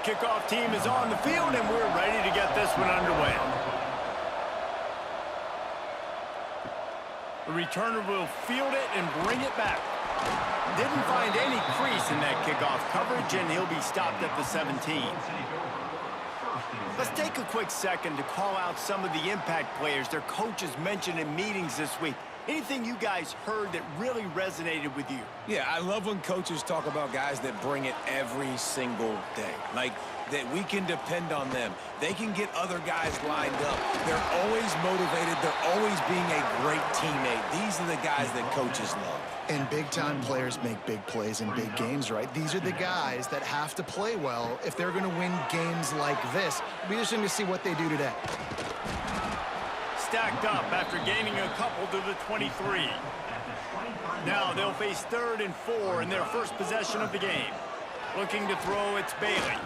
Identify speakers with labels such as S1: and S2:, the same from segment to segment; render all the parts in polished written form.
S1: kickoff team is on the field, and we're ready to get this one underway. The returner will field it and bring it back. Didn't find any crease in that kickoff coverage, and he'll be stopped at the 17. Let's take a quick second to call out some of the impact players their coaches mentioned in meetings this week. Anything you guys heard that really resonated with you?
S2: Yeah, I love when coaches talk about guys that bring it every single day. Like, that we can depend on them. They can get other guys lined up. They're always motivated. They're always being a great teammate. These are the guys that coaches love.
S3: And big-time players make big plays in big games, right? These are the guys that have to play well if they're going to win games like this. It'll be interesting to see what they do today.
S1: Stacked up after gaining a couple to the 23. Now they'll face 3rd and 4 in their first possession of the game. Looking to throw, it's Bailey.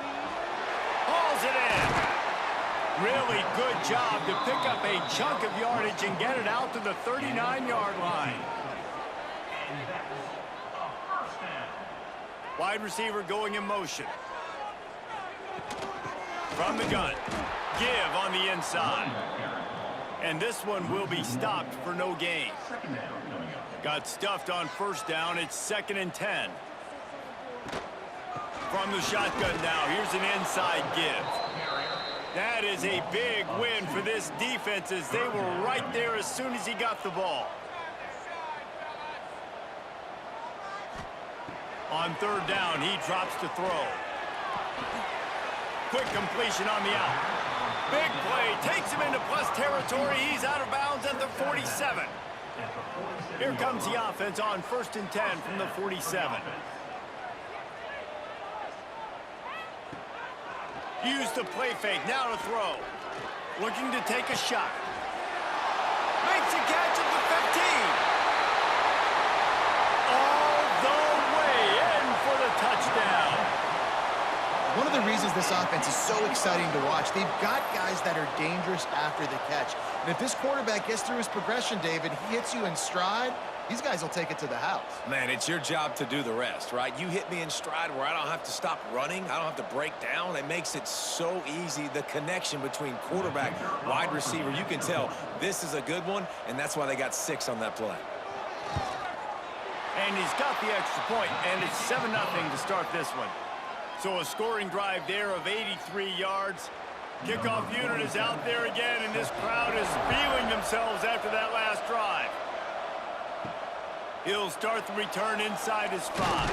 S1: Hauls it in. Really good job to pick up a chunk of yardage and get it out to the 39-yard line. Wide receiver going in motion. From the gun. Give on the inside. And this one will be stopped for no gain. Got stuffed on 1st down. It's 2nd and 10. From the shotgun now. Here's an inside give. That is a big win for this defense as they were right there as soon as he got the ball. On 3rd down, he drops to throw. Quick completion on the out. Big play, takes him into plus territory. He's out of bounds at the 47. Here comes the offense on 1st and 10 from the 47. Use the play fake, now to throw. Looking to take a shot. Makes a catch at the 15. All the way in for the touchdown.
S3: One of the reasons this offense is so exciting to watch, they've got guys that are dangerous after the catch. And if this quarterback gets through his progression, David, he hits you in stride, these guys will take it to the house.
S2: Man, it's your job to do the rest, right? You hit me in stride where I don't have to stop running. I don't have to break down. It makes it so easy. The connection between quarterback, wide receiver, you can tell this is a good one, and that's why they got 6 on that play.
S1: And he's got the extra point, and it's 7-0 to start this one. So a scoring drive there of 83 yards. Kickoff unit is out there again, and this crowd is feeling themselves after that last drive. He'll start the return inside his 5.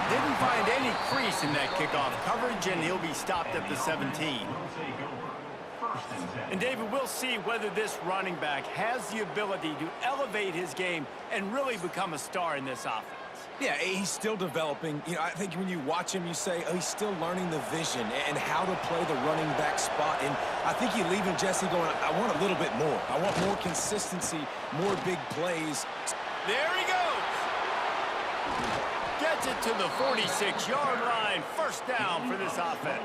S1: Didn't find any crease in that kickoff coverage, and he'll be stopped at the 17. And David, we'll see whether this running back has the ability to elevate his game and really become a star in this offense.
S2: Yeah, he's still developing. You know, I think when you watch him, you say, oh, he's still learning the vision and how to play the running back spot. And I think you leave him, Jesse, going, I want a little bit more. I want more consistency, more big plays.
S1: There he goes. Gets it to the 46-yard line. 1st down for this offense.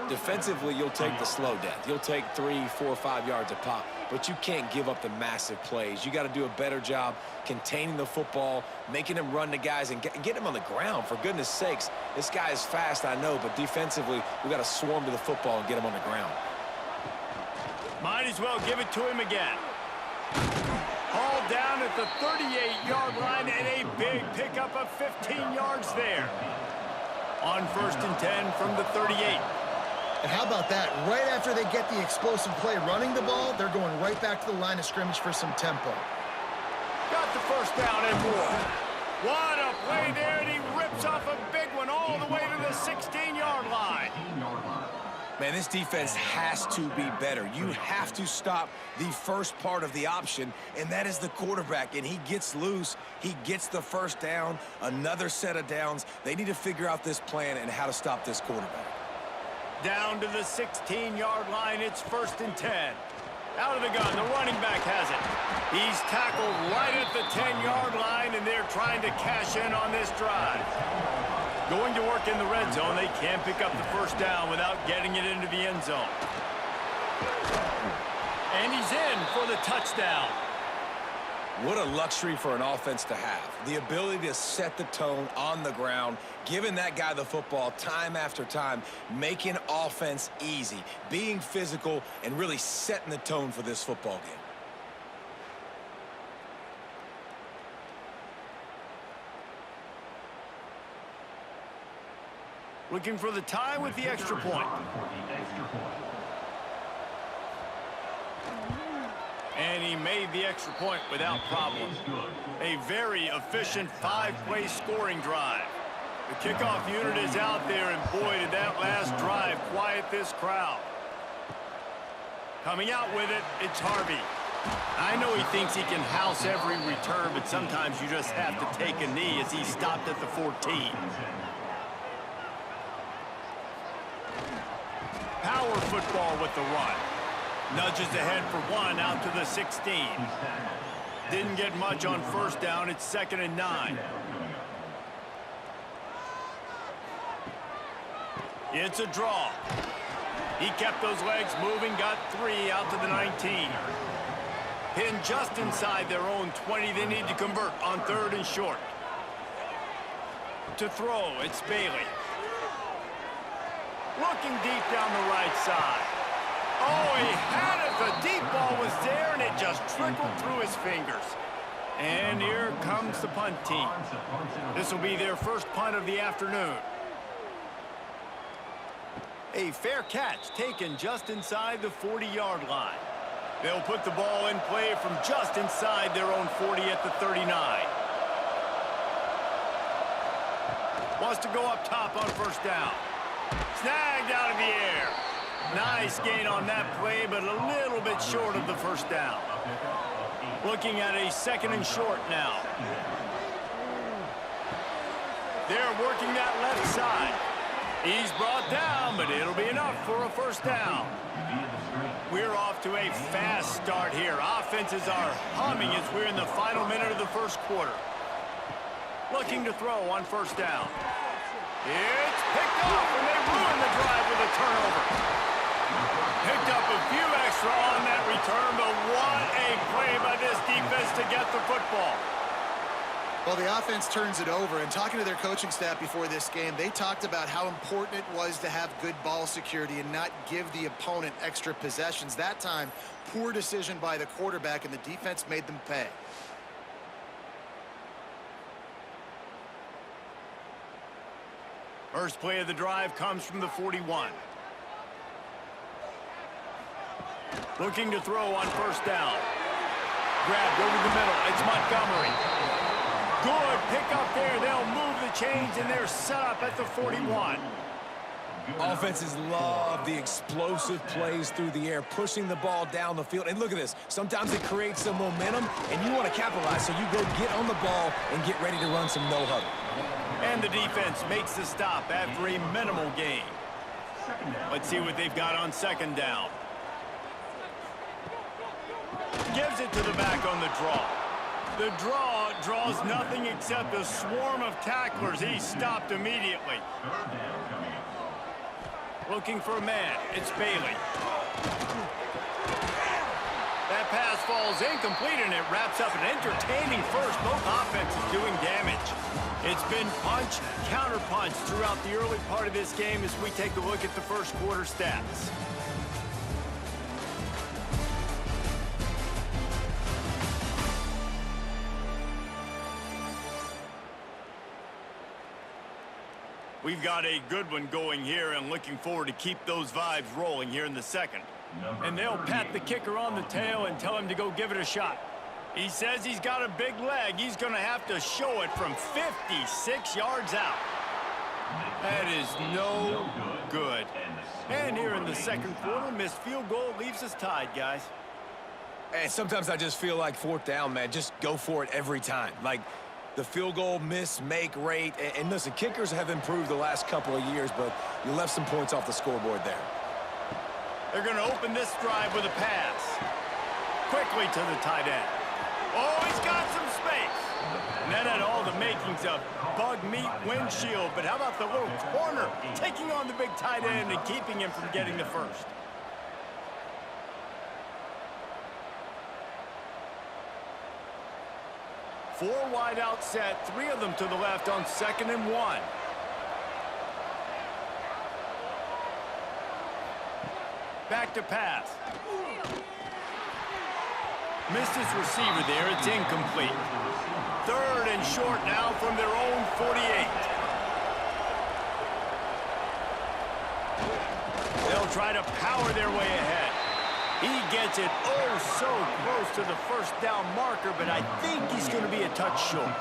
S2: Defensively, you'll take the slow death. You'll take 3, 4, 5 yards a pop, but you can't give up the massive plays. You got to do a better job containing the football, making him run to guys, and get him on the ground, for goodness sakes. This guy is fast, I know, but defensively, we got to swarm to the football and get him on the ground.
S1: Might as well give it to him again. Hauled down at the 38-yard line, and a big pickup of 15 yards there. On 1st and 10 from the 38.
S3: And how about that? Right after they get the explosive play running the ball, they're going right back to the line of scrimmage for some tempo.
S1: Got the 1st down and more. What a play there, and he rips off a big one all the way to the 16-yard line.
S2: Man, this defense has to be better. You have to stop the first part of the option, and that is the quarterback. And he gets loose. He gets the 1st down, another set of downs. They need to figure out this plan and how to stop this quarterback.
S1: Down to the 16-yard line, it's 1st and 10. Out of the gun, the running back has it. He's tackled right at the 10-yard line, and they're trying to cash in on this drive. Going to work in the red zone, they can't pick up the 1st down without getting it into the end zone. And he's in for the touchdown.
S2: What a luxury for an offense to have. The ability to set the tone on the ground, giving that guy the football time after time, making offense easy, being physical, and really setting the tone for this football game.
S1: Looking for the tie with the extra point. And he made the extra point without problem. A very efficient 5-play scoring drive. The kickoff unit is out there, and boy, did that last drive quiet this crowd. Coming out with it, it's Harvey. I know he thinks he can house every return, but sometimes you just have to take a knee as he stopped at the 14. Power football with the run. Nudges ahead for one out to the 16. Didn't get much on first down. It's 2nd and 9. It's a draw. He kept those legs moving, got 3 out to the 19. Pinned just inside their own 20. They need to convert on 3rd and short. To throw, it's Bailey. Looking deep down the right side. Oh, he had it. The deep ball was there, and it just trickled through his fingers. And here comes the punt team. This will be their first punt of the afternoon. A fair catch taken just inside the 40-yard line. They'll put the ball in play from just inside their own 40 at the 39. Wants to go up top on first down. Snagged out of the air. Nice gain on that play, but a little bit short of the first down. Looking at a 2nd and short now. They're working that left side. He's brought down, but it'll be enough for a first down. We're off to a fast start here. Offenses are humming as we're in the final minute of the first quarter. Looking to throw on first down. It's picked up, and they ruin the drive with a turnover. Picked up a few extra on that return, but what a play by this defense to get the football.
S3: Well, the offense turns it over, and talking to their coaching staff before this game, they talked about how important it was to have good ball security and not give the opponent extra possessions. That time, poor decision by the quarterback, and the defense made them pay.
S1: First play of the drive comes from the 41. Looking to throw on first down. Grabbed over the middle. It's Montgomery. Good pick up there. They'll move the chains, and they're set up at the 41.
S2: Offenses love the explosive plays through the air, pushing the ball down the field. And look at this. Sometimes it creates some momentum, and you want to capitalize, so you go get on the ball and get ready to run some no-huddle.
S1: And the defense makes the stop after a minimal gain. Let's see what they've got on 2nd down. Gives it to the back on the draw. The draw draws nothing except a swarm of tacklers. He's stopped immediately. Looking for a man. It's Bailey. That pass falls incomplete, and it wraps up an entertaining first. Both offenses doing damage. It's been punch, counter-punch throughout the early part of this game as we take a look at the first quarter stats. We've got a good one going here, and looking forward to keep those vibes rolling here in the second. And they'll pat the kicker on the tail and tell him to go give it a shot. He says he's got a big leg. He's going to have to show it from 56 yards out. That is no good. And here in the second quarter, missed field goal leaves us tied, guys.
S2: And sometimes I just feel like 4th down, man. Just go for it every time. Like, the field goal miss-make rate. And listen, kickers have improved the last couple of years, but you left some points off the scoreboard there.
S1: They're going to open this drive with a pass. Quickly to the tight end. Oh, he's got some space. And that had all the makings of bug meat windshield. But how about the little corner taking on the big tight end and keeping him from getting the first? Four wide out set, three of them to the left on 2nd and 1. Back to pass. Missed his receiver there. It's incomplete. 3rd and short now from their own 48. They'll try to power their way ahead. He gets it oh so close to the first down marker, but I think he's going to be a touch short.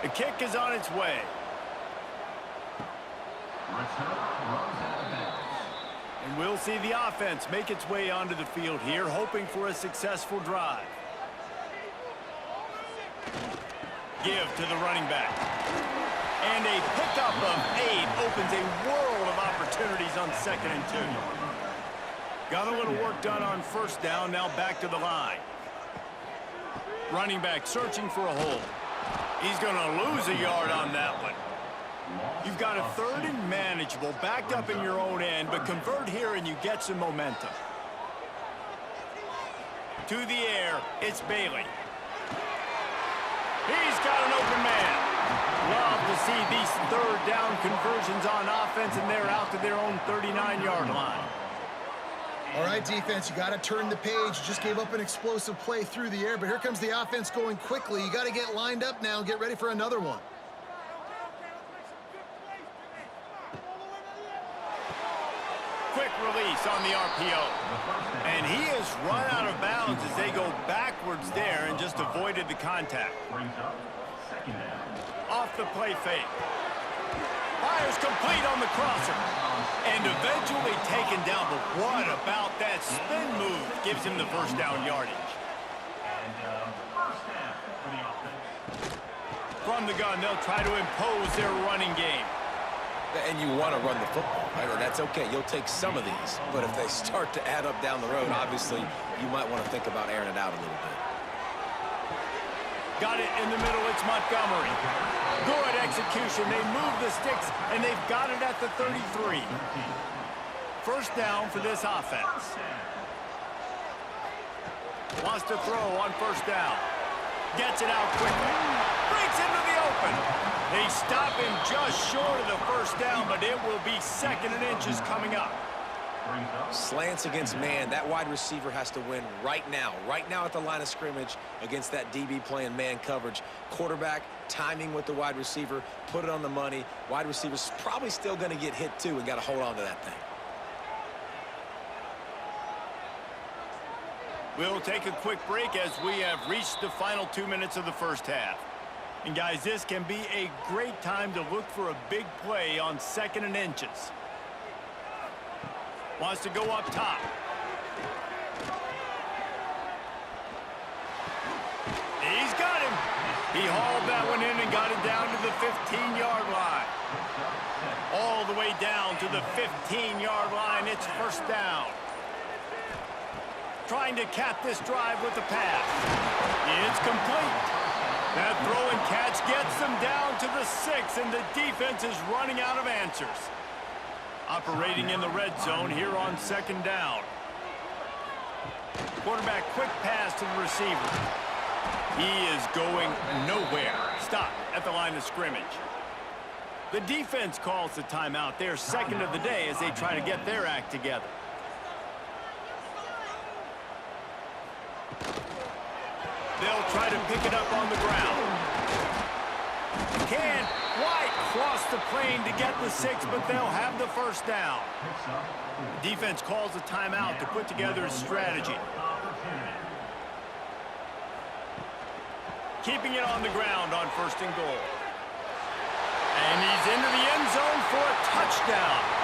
S1: The kick is on its way. And we'll see the offense make its way onto the field here, hoping for a successful drive. Give to the running back. And a pickup of 8 opens a world of opportunities on 2nd and 2. Got a little work done on first down, now back to the line. Running back searching for a hole. He's going to lose a yard on that one. You've got a 3rd and manageable, backed up in your own end, but convert here and you get some momentum. To the air, it's Bailey. He's got an open man. Love to see these 3rd down conversions on offense, and they're out to their own 39-yard line.
S3: All right, defense, you got to turn the page. You just gave up an explosive play through the air, but here comes the offense going quickly. You got to get lined up now and get ready for another one.
S1: Quick release on the RPO. And he has run out of bounds as they go backwards there and just avoided the contact. Off the play fake. Fires complete on the crosser. And eventually taken down. But what about that spin move gives him the first down yardage? From the gun, they'll try to impose their running game.
S2: And you want to run the football, right? That's okay. You'll take some of these. But if they start to add up down the road, obviously, you might want to think about airing it out a little bit.
S1: Got it in the middle. It's Montgomery. Good execution. They move the sticks, and they've got it at the 33. First down for this offense. Wants to throw on first down. Gets it out quickly. Breaks into the open. They stop him just short of the first down, but it will be 2nd and inches coming up.
S2: Slants against man. That wide receiver has to win right now at the line of scrimmage against that DB playing man coverage. Quarterback, timing with the wide receiver, put it on the money. Wide receiver's probably still going to get hit too and got to hold on to that thing.
S1: We'll take a quick break as we have reached the final 2 minutes of the first half. And guys, this can be a great time to look for a big play on 2nd and inches. Wants to go up top. He's got him. He hauled that one in and got it down to the 15-yard line. All the way down to the 15-yard line. It's first down. Trying to cap this drive with the pass. It's complete. That throw and catch gets them down to the 6, and the defense is running out of answers. Operating in the red zone here on 2nd down. Quarterback quick pass to the receiver. He is going nowhere. Stop at the line of scrimmage. The defense calls the timeout. They're 2nd of the day as they try to get their act together. They'll try to pick it up on the ground. Can't quite cross the plane to get the 6, but they'll have the first down. The defense calls a timeout to put together a strategy. Keeping it on the ground on 1st and goal. And he's into the end zone for a touchdown.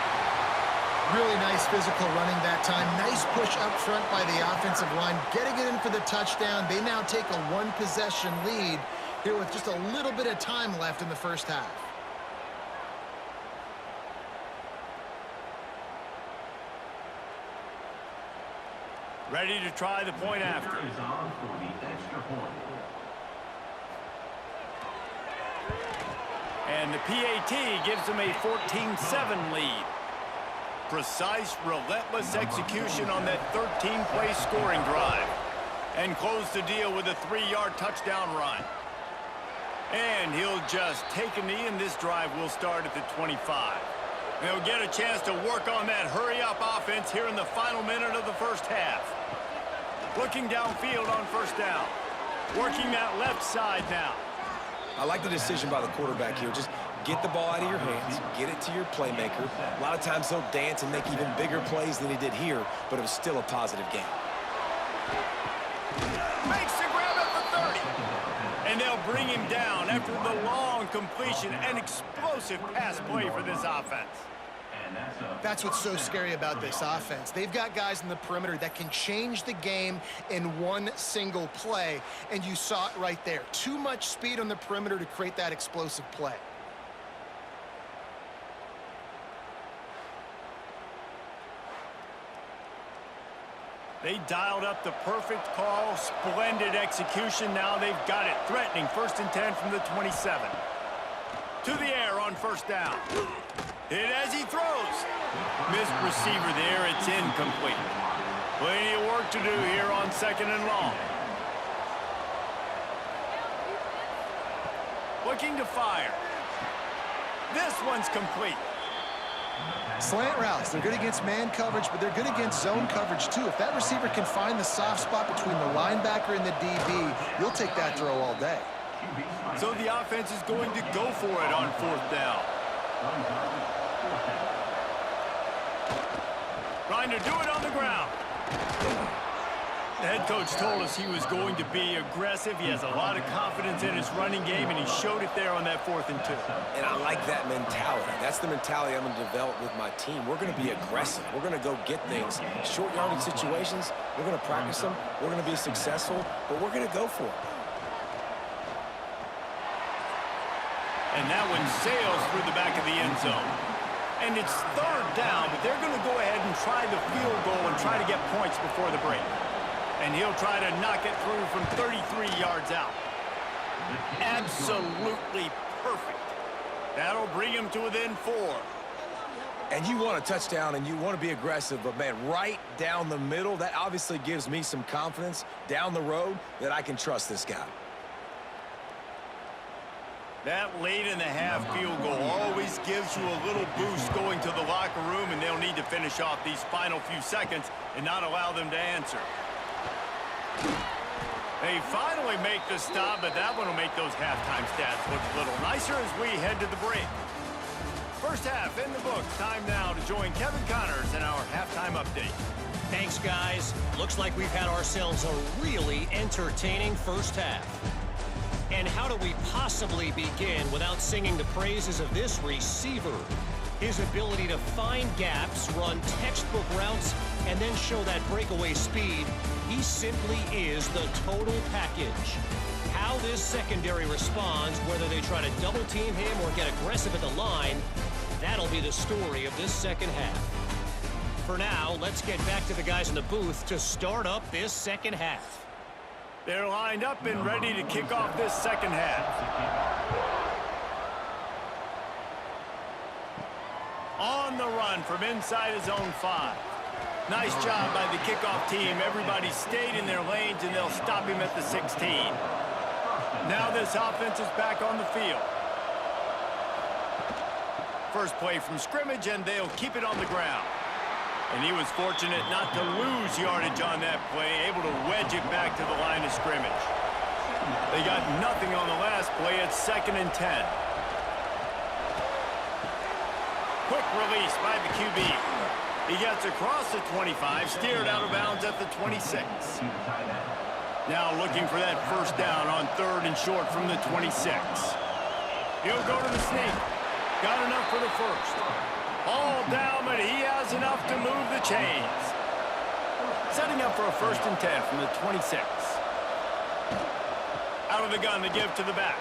S3: Really nice physical running that time. Nice push up front by the offensive line. Getting it in for the touchdown. They now take a 1-possession lead here with just a little bit of time left in the first half.
S1: Ready to try the point after. And the PAT gives them a 14-7 lead. Precise, relentless execution on that 13-play scoring drive. and close the deal with a 3-yard touchdown run. And he'll just take a knee, and this drive will start at the 25. They'll get a chance to work on that hurry-up offense here in the final minute of the first half. Looking downfield on first down. Working that left side now.
S2: I like the decision by the quarterback here. Just get the ball out of your hands, get it to your playmaker. A lot of times he'll dance and make even bigger plays than he did here, but it was still a positive game.
S1: Makes the grab at the 30. And they'll bring him down after the long completion and explosive pass play for this offense.
S3: That's what's so scary about this offense. They've got guys in the perimeter that can change the game in one single play, and you saw it right there. Too much speed on the perimeter to create that explosive play.
S1: They dialed up the perfect call, splendid execution. Now they've got it. Threatening 1st and 10 from the 27. To the air on first down. Hit as he throws. Missed receiver there. It's incomplete. Plenty of work to do here on 2nd and long. Looking to fire. This one's complete.
S3: Slant routes, they're good against man coverage, but they're good against zone coverage too. If that receiver can find the soft spot between the linebacker and the DB, you'll take that throw all day.
S1: So the offense is going to go for it on 4th down. Trying to do it on the ground. The head coach told us he was going to be aggressive. He has a lot of confidence in his running game, and he showed it there on that 4th and 2.
S2: And I like that mentality. That's the mentality I'm going to develop with my team. We're going to be aggressive. We're going to go get things. Short yardage situations, we're going to practice them. We're going to be successful, but we're going to go for it.
S1: And that one sails through the back of the end zone. And it's 3rd down, but they're going to go ahead and try the field goal and try to get points before the break. And he'll try to knock it through from 33 yards out. Absolutely perfect. That'll bring him to within 4.
S2: And you want a touchdown and you want to be aggressive, but man, right down the middle, that obviously gives me some confidence down the road that I can trust this guy.
S1: That late in the half field goal always gives you a little boost going to the locker room, and they'll need to finish off these final few seconds and not allow them to answer. They finally make the stop, but that one will make those halftime stats look a little nicer as we head to the break. First half in the books. Time now to join Kevin Connors in our halftime update.
S4: Thanks, guys. Looks like we've had ourselves a really entertaining first half. And how do we possibly begin without singing the praises of this receiver? His ability to find gaps, run textbook routes, and then show that breakaway speed. He simply is the total package. How this secondary responds, whether they try to double team him or get aggressive at the line, that'll be the story of this second half. For now, let's get back to the guys in the booth to start up this second half.
S1: They're lined up and ready to kick off this second half. On the run from inside his own 5. Nice job by the kickoff team. Everybody stayed in their lanes, and they'll stop him at the 16. Now this offense is back on the field. First play from scrimmage, and they'll keep it on the ground. And he was fortunate not to lose yardage on that play, able to wedge it back to the line of scrimmage. They got nothing on the last play. It's 2nd and 10. Quick release by the QB. He gets across the 25, steered out of bounds at the 26. Now looking for that first down on 3rd and short from the 26. He'll go to the sneak. Got enough for the first. All down, but he has enough to move the chains. Setting up for a 1st and 10 from the 26. Out of the gun to give to the back.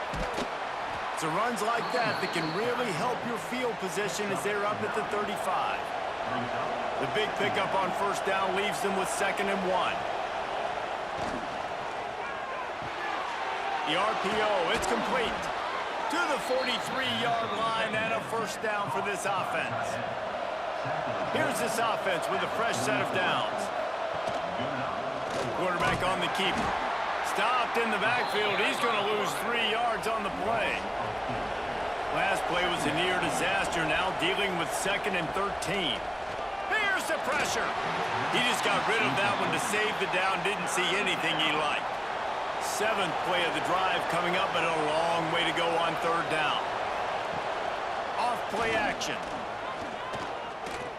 S1: It's the runs like that that can really help your field position as they're up at the 35. The big pickup on first down leaves them with 2nd and 1. The RPO, it's complete. To the 43-yard line and a first down for this offense. Here's this offense with a fresh set of downs. Quarterback on the keeper. Stopped in the backfield. He's going to lose 3 yards on the play. Last play was a near disaster. Now dealing with 2nd and 13. Here's the pressure. He just got rid of that one to save the down. Didn't see anything he liked. 7th play of the drive coming up, but a long way to go on 3rd down. Off play action.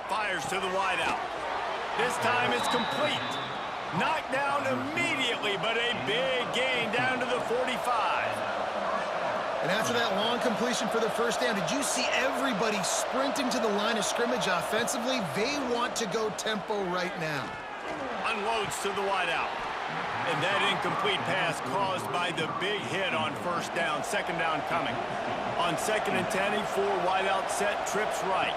S1: Fires to the wideout. This time it's complete. Knocked down immediately, but a big gain down to the 45.
S3: And after that long completion for the first down, did you see everybody sprinting to the line of scrimmage offensively? They want to go tempo right now.
S1: Unloads to the wideout. And that incomplete pass caused by the big hit on 1st down. 2nd down coming. On 2nd and 10, he 4 wideout set, trips right.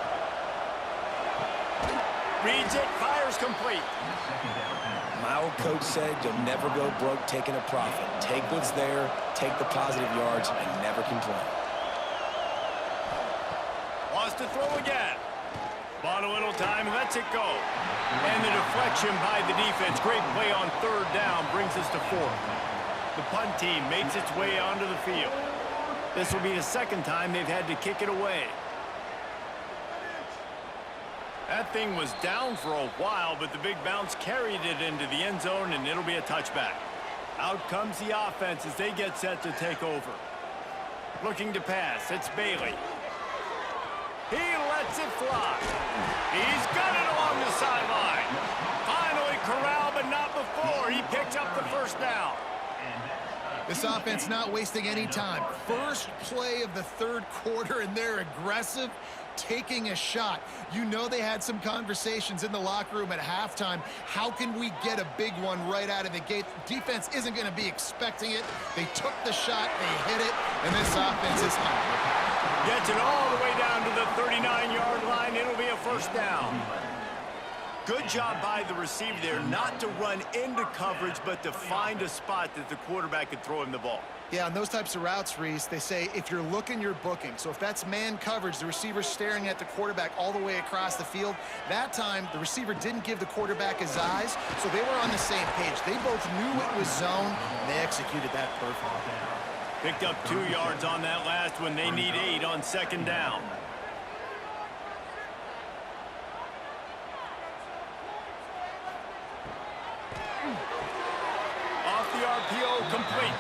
S1: Reads it, fires complete.
S2: My old coach said you'll never go broke taking a profit. Take what's there, take the positive yards, and never complain.
S1: Wants to throw again. Bought a little time, lets it go. And the deflection by the defense. Great play on 3rd down brings us to 4th. The punt team makes its way onto the field. This will be the 2nd time they've had to kick it away. That thing was down for a while, but the big bounce carried it into the end zone, and it'll be a touchback. Out comes the offense as they get set to take over. Looking to pass, it's Bailey. He lets it fly. He's got it along the sideline. Finally corralled, but not before. He picks up the 1st down.
S3: This offense not wasting any time. First play of the 3rd quarter, and they're aggressive, taking a shot. You know they had some conversations in the locker room at halftime. How can we get a big one right out of the gate? Defense isn't going to be expecting it. They took the shot, they hit it, and this offense is hot.
S1: Gets it all the way down to the 39-yard line. It'll be a 1st down. Good job by the receiver there not to run into coverage, but to find a spot that the quarterback could throw him the ball.
S3: Yeah, on those types of routes, Reese, they say if you're looking, you're booking. So if that's man coverage, the receiver's staring at the quarterback all the way across the field. That time, the receiver didn't give the quarterback his eyes, so they were on the same page. They both knew it was zone, and they executed that perfectly.
S1: Picked up 2 yards on that last one. They need 8 on 2nd down. Off the RPO, complete.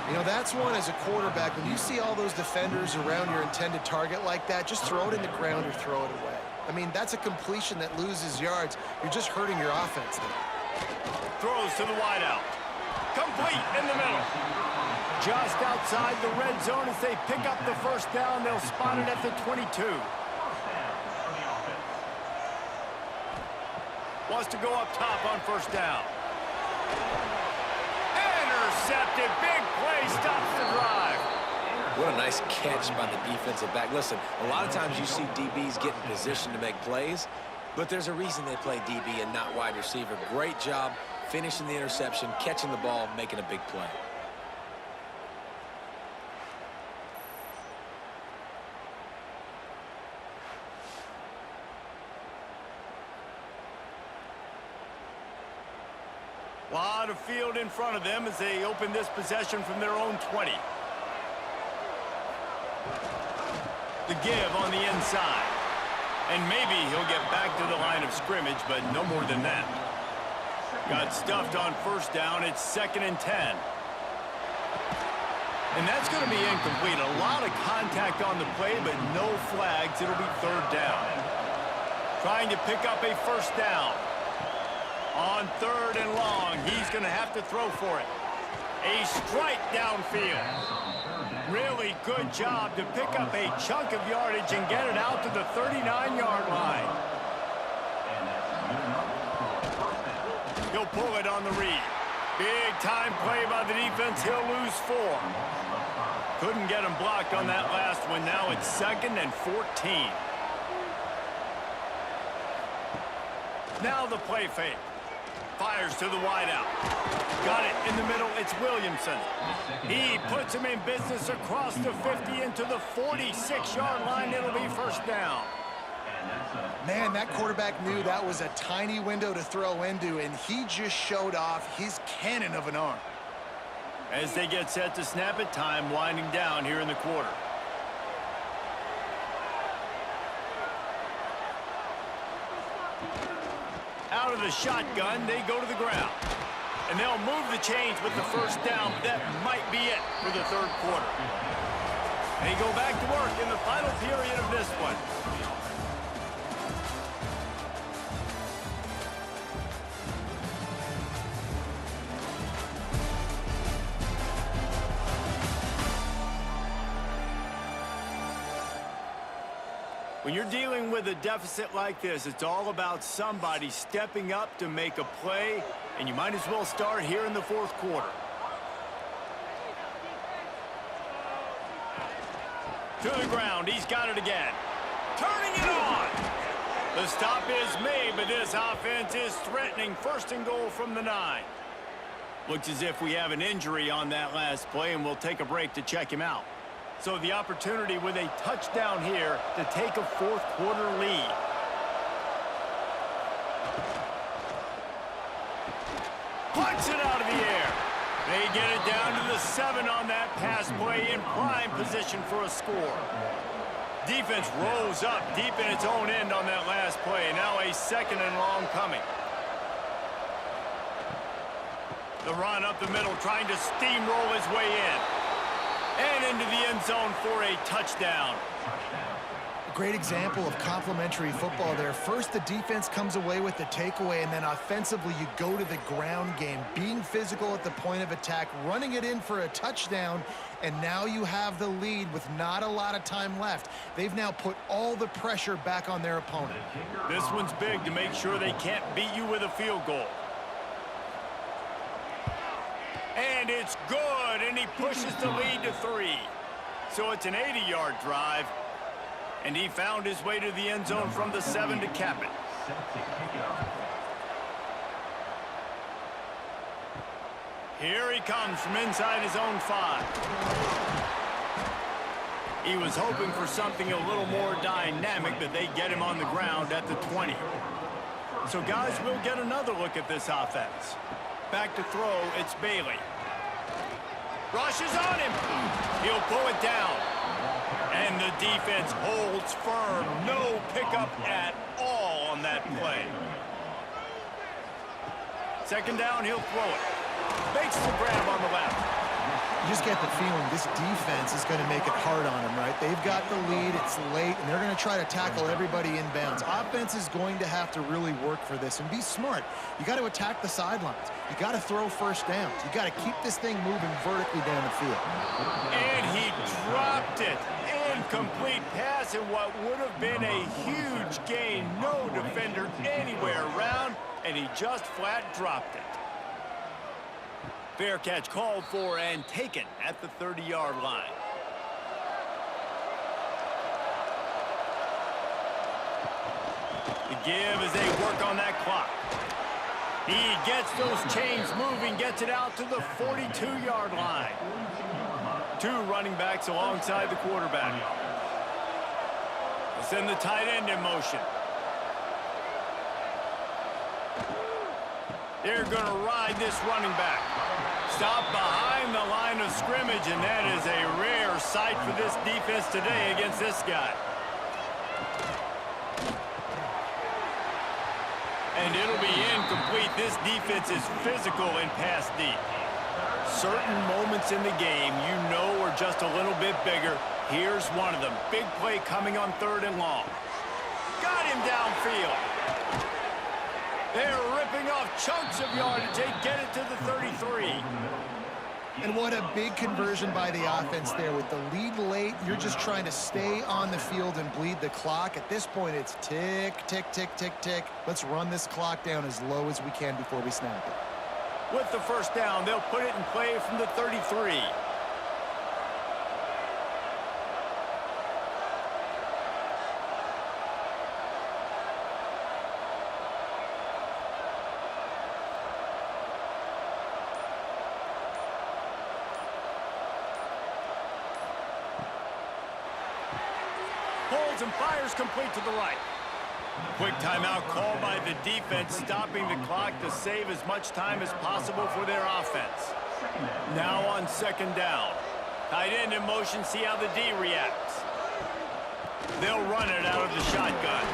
S3: You know, that's one as a quarterback. When you see all those defenders around your intended target like that, just throw it in the ground or throw it away. I mean, that's a completion that loses yards. You're just hurting your offense there.
S1: Throws to the wideout. Complete in the middle. Just outside the red zone as they pick up the 1st down. They'll spot it at the 22. Wants to go up top on 1st down. Intercepted. Big play. Stops the drive.
S2: What a nice catch by the defensive back. Listen, a lot of times you see DBs get in position to make plays, but there's a reason they play DB and not wide receiver. Great job finishing the interception, catching the ball, making a big play.
S1: A lot of field in front of them as they open this possession from their own 20. The give on the inside. And maybe he'll get back to the line of scrimmage, but no more than that. Got stuffed on 1st down. It's 2nd and 10. And that's going to be incomplete. A lot of contact on the play, but no flags. It'll be 3rd down. Trying to pick up a 1st down. On 3rd and long, he's going to have to throw for it. A strike downfield. Really good job to pick up a chunk of yardage and get it out to the 39-yard line. He'll pull it on the read. Big time play by the defense. He'll lose 4. Couldn't get him blocked on that last one. Now it's 2nd and 14. Now the play fake. Fires to the wideout. Got it in the middle. It's Williamson. He puts him in business across the 50 into the 46-yard line. It'll be 1st down.
S3: Man, that quarterback knew that was a tiny window to throw into, and he just showed off his cannon of an arm.
S1: As they get set to snap it, time winding down here in the quarter. Out of the shotgun, they go to the ground. And they'll move the chains with the first down, but that might be it for the third quarter. They go back to work in the final period of this one. When you're dealing with a deficit like this, it's all about somebody stepping up to make a play, and you might as well start here in the fourth quarter. To the ground, he's got it again. Turning it on! The stop is made, but this offense is threatening first and goal from the 9. Looks as if we have an injury on that last play, and we'll take a break to check him out. So the opportunity with a touchdown here to take a fourth quarter lead. Punts it out of the air. They get it down to the 7 on that pass play in prime position for a score. Defense rose up deep in its own end on that last play. Now a second and long coming. The run up the middle, trying to steamroll his way in. And into the end zone for a touchdown.
S3: A great example of complementary football there. First, the defense comes away with the takeaway, and then offensively, you go to the ground game, being physical at the point of attack, running it in for a touchdown, and now you have the lead with not a lot of time left. They've now put all the pressure back on their opponent.
S1: This one's big to make sure they can't beat you with a field goal. And it's good, and he pushes the lead to 3. So it's an 80-yard drive, and he found his way to the end zone from the 7 to cap it. Here he comes from inside his own 5. He was hoping for something a little more dynamic, but they get him on the ground at the 20. So guys, we'll get another look at this offense. Back to throw, it's Bailey. Rushes on him. He'll pull it down. And the defense holds firm. No pickup at all on that play. Second down, he'll throw it. Makes the grab on the left.
S3: You just get the feeling this defense is going to make it hard on them, right? They've got the lead, it's late, and they're going to try to tackle everybody inbounds. Offense is going to have to really work for this and be smart. You got to attack the sidelines. You got to throw first downs. You got to keep this thing moving vertically down the field.
S1: And he dropped it. Incomplete pass in what would have been a huge gain. No defender anywhere around, and he just flat dropped it. Fair catch called for and taken at the 30-yard line. The give as they work on that clock. He gets those chains moving, gets it out to the 42-yard line. 2 running backs alongside the quarterback. They send the tight end in motion. They're going to ride this running back. Stop behind the line of scrimmage, and that is a rare sight for this defense today against this guy. And it'll be incomplete. This defense is physical and pass deep. Certain moments in the game you know are just a little bit bigger. Here's one of them. Big play coming on 3rd and long. Got him downfield. They're ripping off chunks of yardage. They get it to the 33.
S3: And what a big conversion by the offense there. With the lead late, you're just trying to stay on the field and bleed the clock. At this point, it's tick, tick, tick, tick, tick. Let's run this clock down as low as we can before we snap it.
S1: With the first down, they'll put it in play from the 33. Pulls and fires complete to the right. Quick timeout called by the defense, stopping the clock to save as much time as possible for their offense. Now on second down. Tight end in motion, see how the D reacts. They'll run it out of the shotgun.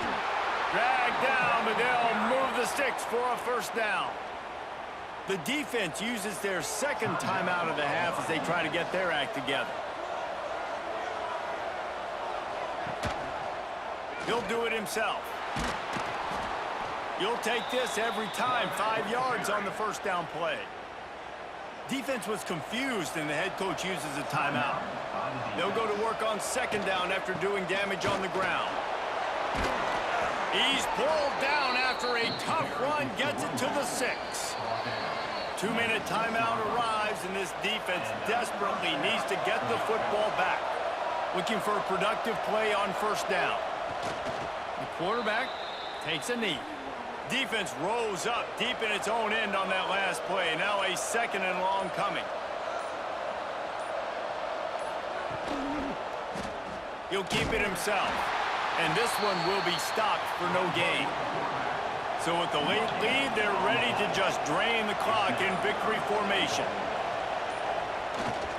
S1: Drag down, but they'll move the sticks for a first down. The defense uses their second timeout of the half as they try to get their act together. He'll do it himself. You'll take this every time. 5 yards on the first down play. Defense was confused, and the head coach uses a timeout. They'll go to work on second down after doing damage on the ground. He's pulled down after a tough run, gets it to the 6. 2-minute timeout arrives, and this defense desperately needs to get the football back. Looking for a productive play on first down. The quarterback takes a knee. Defense rose up deep in its own end on that last play. Now a second and long coming. He'll keep it himself. And this one will be stopped for no gain. So with the late lead, they're ready to just drain the clock in victory formation.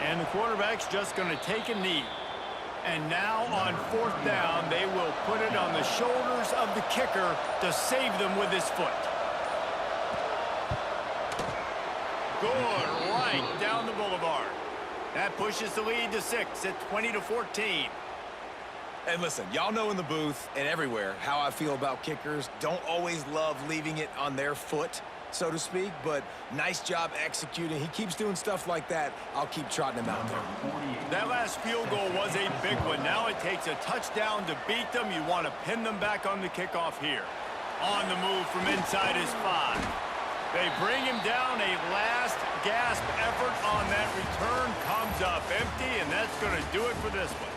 S1: And the quarterback's just going to take a knee. And now on fourth down, they will put it on the shoulders of the kicker to save them with his foot. Good, right down the boulevard. That pushes the lead to 6 at 20-14.
S2: And listen, y'all know in the booth and everywhere how I feel about kickers. Don't always love leaving it on their foot, so to speak, but nice job executing. He keeps doing stuff like that. I'll keep trotting him out there.
S1: That last field goal was a big one. Now it takes a touchdown to beat them. You want to pin them back on the kickoff here. On the move from inside his 5. They bring him down. A last gasp effort on that return comes up empty, and that's going to do it for this one.